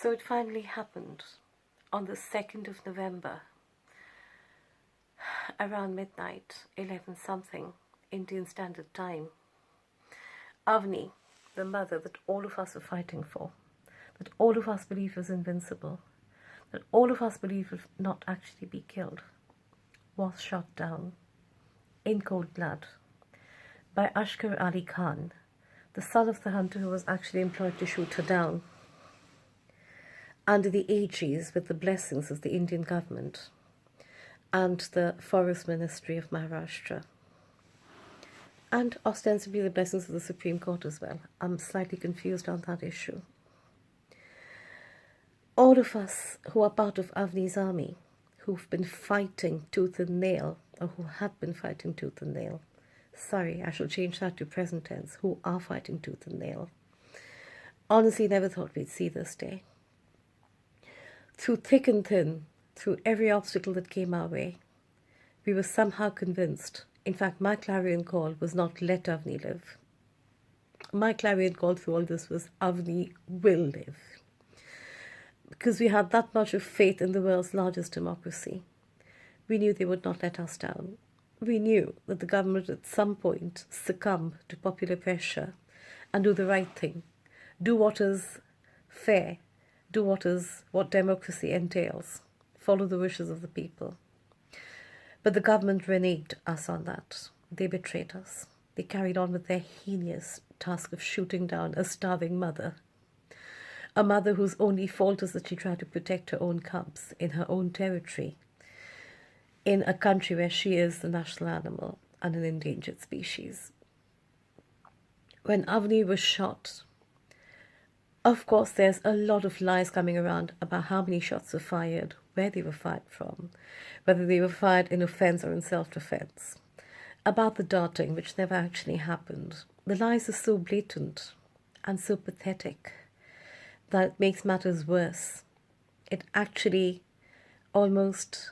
So it finally happened on the 2nd of November, around midnight, 11 something, Indian Standard Time. Avni, the mother that all of us were fighting for, that all of us believed was invincible, that all of us believed would not actually be killed, was shot down in cold blood by Ashkar Ali Khan, the son of the hunter who was actually employed to shoot her down, under the aegis with the blessings of the Indian government and the Forest Ministry of Maharashtra, and ostensibly the blessings of the Supreme Court as well. I'm slightly confused on that issue. All of us who are part of Avni's army, who've been fighting tooth and nail, or who have been fighting tooth and nail, sorry, I shall change that to present tense, who are fighting tooth and nail, honestly never thought we'd see this day. Through thick and thin, through every obstacle that came our way, we were somehow convinced. In fact, my clarion call was not let Avni live. My clarion call through all this was Avni will live. Because we had that much of faith in the world's largest democracy. We knew they would not let us down. We knew that the government would at some point succumb to popular pressure and do the right thing, do what is fair, do what democracy entails, follow the wishes of the people. But the government reneged us on that. They betrayed us. They carried on with their heinous task of shooting down a starving mother, a mother whose only fault is that she tried to protect her own cubs in her own territory, in a country where she is the national animal and an endangered species. When Avni was shot, of course, there's a lot of lies coming around about how many shots were fired, where they were fired from, whether they were fired in offence or in self-defence, about the darting, which never actually happened. The lies are so blatant and so pathetic that it makes matters worse. It actually almost,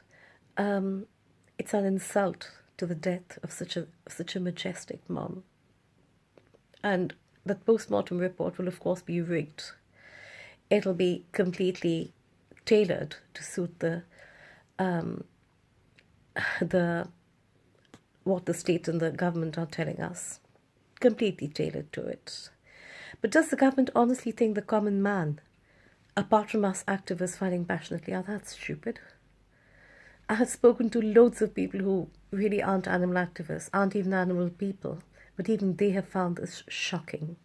it's an insult to the death of such a majestic mom. And the post-mortem report will of course be rigged. It'll be completely tailored to suit what the state and the government are telling us. Completely tailored to it. But does the government honestly think the common man, apart from us activists fighting passionately, are that stupid? I have spoken to loads of people who really aren't animal activists, aren't even animal people, but even they have found this shocking,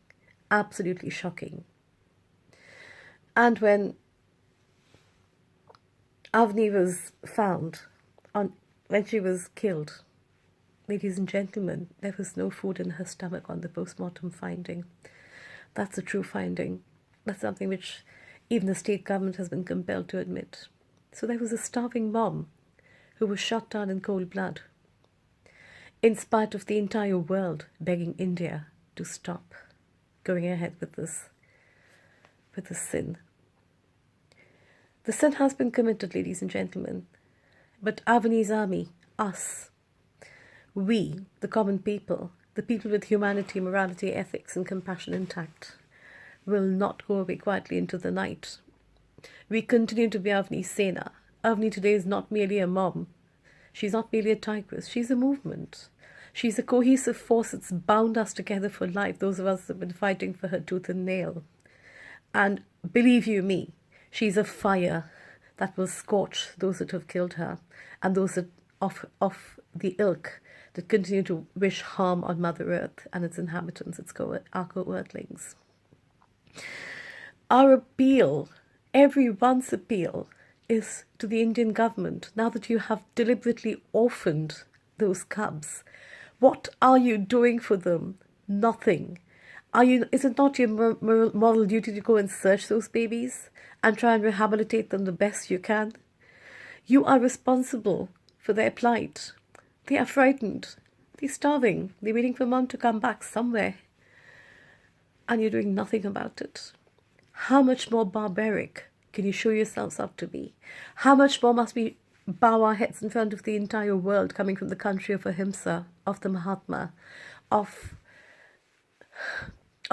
absolutely shocking. And when Avni was found, when she was killed, ladies and gentlemen, there was no food in her stomach on the post-mortem finding. That's a true finding. That's something which even the state government has been compelled to admit. So there was a starving mom who was shot down in cold blood, in spite of the entire world begging India to stop going ahead with this sin. The sin has been committed, ladies and gentlemen, but Avni's army, us, we, the common people, the people with humanity, morality, ethics and compassion intact, will not go away quietly into the night. We continue to be Avni's Sena. Avni today is not merely a mom. She's not merely a tigress. She's a movement. She's a cohesive force that's bound us together for life, those of us that have been fighting for her tooth and nail. And believe you me, she's a fire that will scorch those that have killed her and those that of the ilk that continue to wish harm on Mother Earth and its inhabitants, our co-earthlings. Our appeal, everyone's appeal, is to the Indian government, now that you have deliberately orphaned those cubs. What are you doing for them? Nothing. Is it not your moral duty to go and search those babies and try and rehabilitate them the best you can? You are responsible for their plight. They are frightened. They're starving. They're waiting for mom to come back somewhere. And you're doing nothing about it. How much more barbaric can you show yourselves up to be? How much more must we bow our heads in front of the entire world, coming from the country of Ahimsa, of the Mahatma, of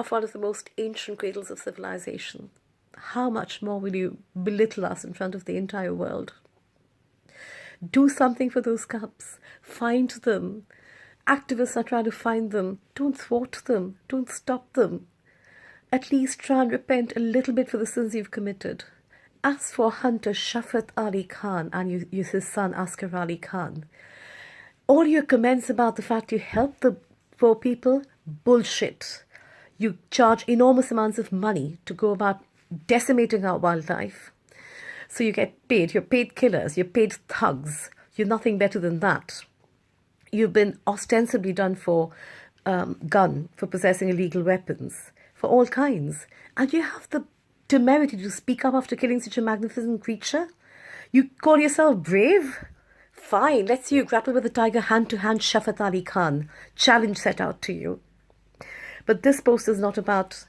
one of the most ancient cradles of civilization? how much more will you belittle us in front of the entire world? Do something for those cubs. Find them. Activists are trying to find them. Don't thwart them. Don't stop them. At least try and repent a little bit for the sins you've committed. As for Hunter Shafat Ali Khan and his son Askar Ali Khan, all your comments about the fact you help the poor people, bullshit. You charge enormous amounts of money to go about decimating our wildlife. So you get paid. You're paid killers. You're paid thugs. You're nothing better than that. You've been ostensibly done for for possessing illegal weapons, for all kinds. And you have the temerity to speak up after killing such a magnificent creature? You call yourself brave? Fine, let's see you grapple with the tiger hand-to-hand, Shafat Ali Khan. Challenge set out to you. But this post is not about,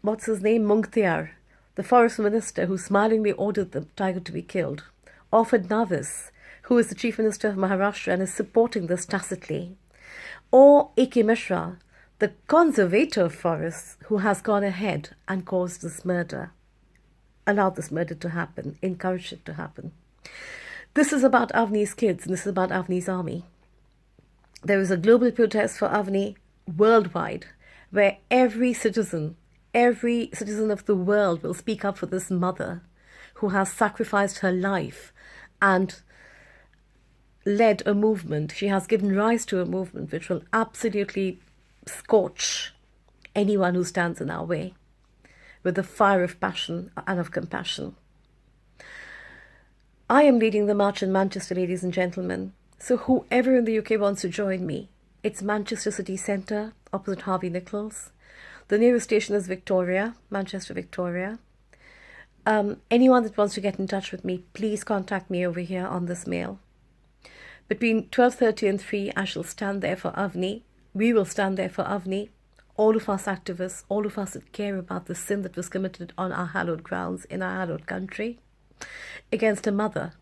what's his name, Mukhtar, the forest minister who smilingly ordered the tiger to be killed, or Fadnavis, who is the chief minister of Maharashtra and is supporting this tacitly, or A.K. Mishra, the conservator of forests, who has gone ahead and caused this murder, allowed this murder to happen, encouraged it to happen. This is about Avni's kids, and this is about Avni's army. There is a global protest for Avni worldwide, where every citizen of the world will speak up for this mother who has sacrificed her life and led a movement. She has given rise to a movement which will absolutely scorch anyone who stands in our way with the fire of passion and of compassion. I am leading the march in Manchester, ladies and gentlemen. So whoever in the UK wants to join me, it's Manchester City Centre, opposite Harvey Nichols. The nearest station is Victoria, Manchester Victoria. Anyone that wants to get in touch with me, please contact me over here on this mail. Between 12:30 and 3, I shall stand there for Avni. We will stand there for Avni. All of us activists, all of us that care about the sin that was committed on our hallowed grounds, in our hallowed country, against a mother.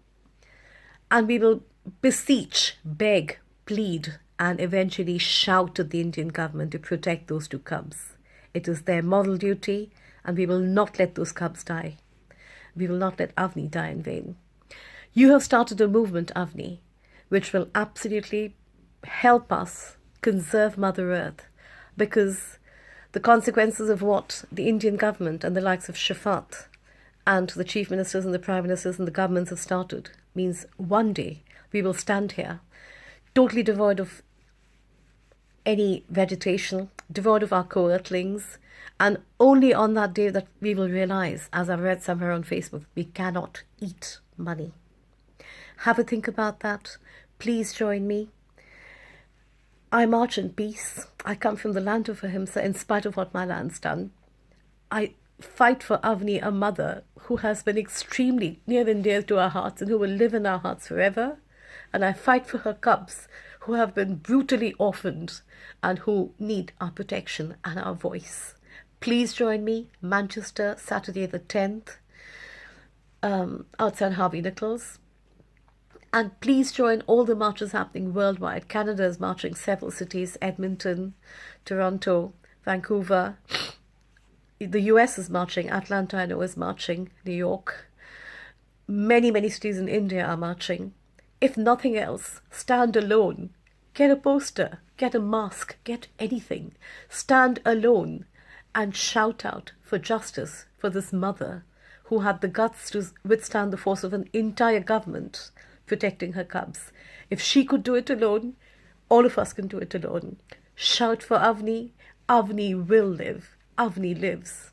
And we will beseech, beg, plead, and eventually shout at the Indian government to protect those two cubs. It is their moral duty, and we will not let those cubs die. We will not let Avni die in vain. You have started a movement, Avni, which will absolutely help us conserve Mother Earth, because the consequences of what the Indian government and the likes of Shafat and the chief ministers and the prime ministers and the governments have started means one day we will stand here totally devoid of any vegetation, devoid of our co-earthlings, and only on that day that we will realize, as I've read somewhere on Facebook, we cannot eat money. Have a think about that. Please join me. I march in peace. I come from the land of Ahimsa in spite of what my land's done. I fight for Avni, a mother who has been extremely near and dear to our hearts and who will live in our hearts forever. And I fight for her cubs who have been brutally orphaned and who need our protection and our voice. Please join me, Manchester, Saturday the 10th, outside Harvey Nichols. And please join all the marches happening worldwide. Canada is marching several cities, Edmonton, Toronto, Vancouver. The US is marching, Atlanta I know is marching, New York. Many, many cities in India are marching. If nothing else, stand alone. Get a poster, get a mask, get anything. Stand alone and shout out for justice for this mother who had the guts to withstand the force of an entire government protecting her cubs. If she could do it alone, all of us can do it alone. Shout for Avni. Avni will live. Avni lives.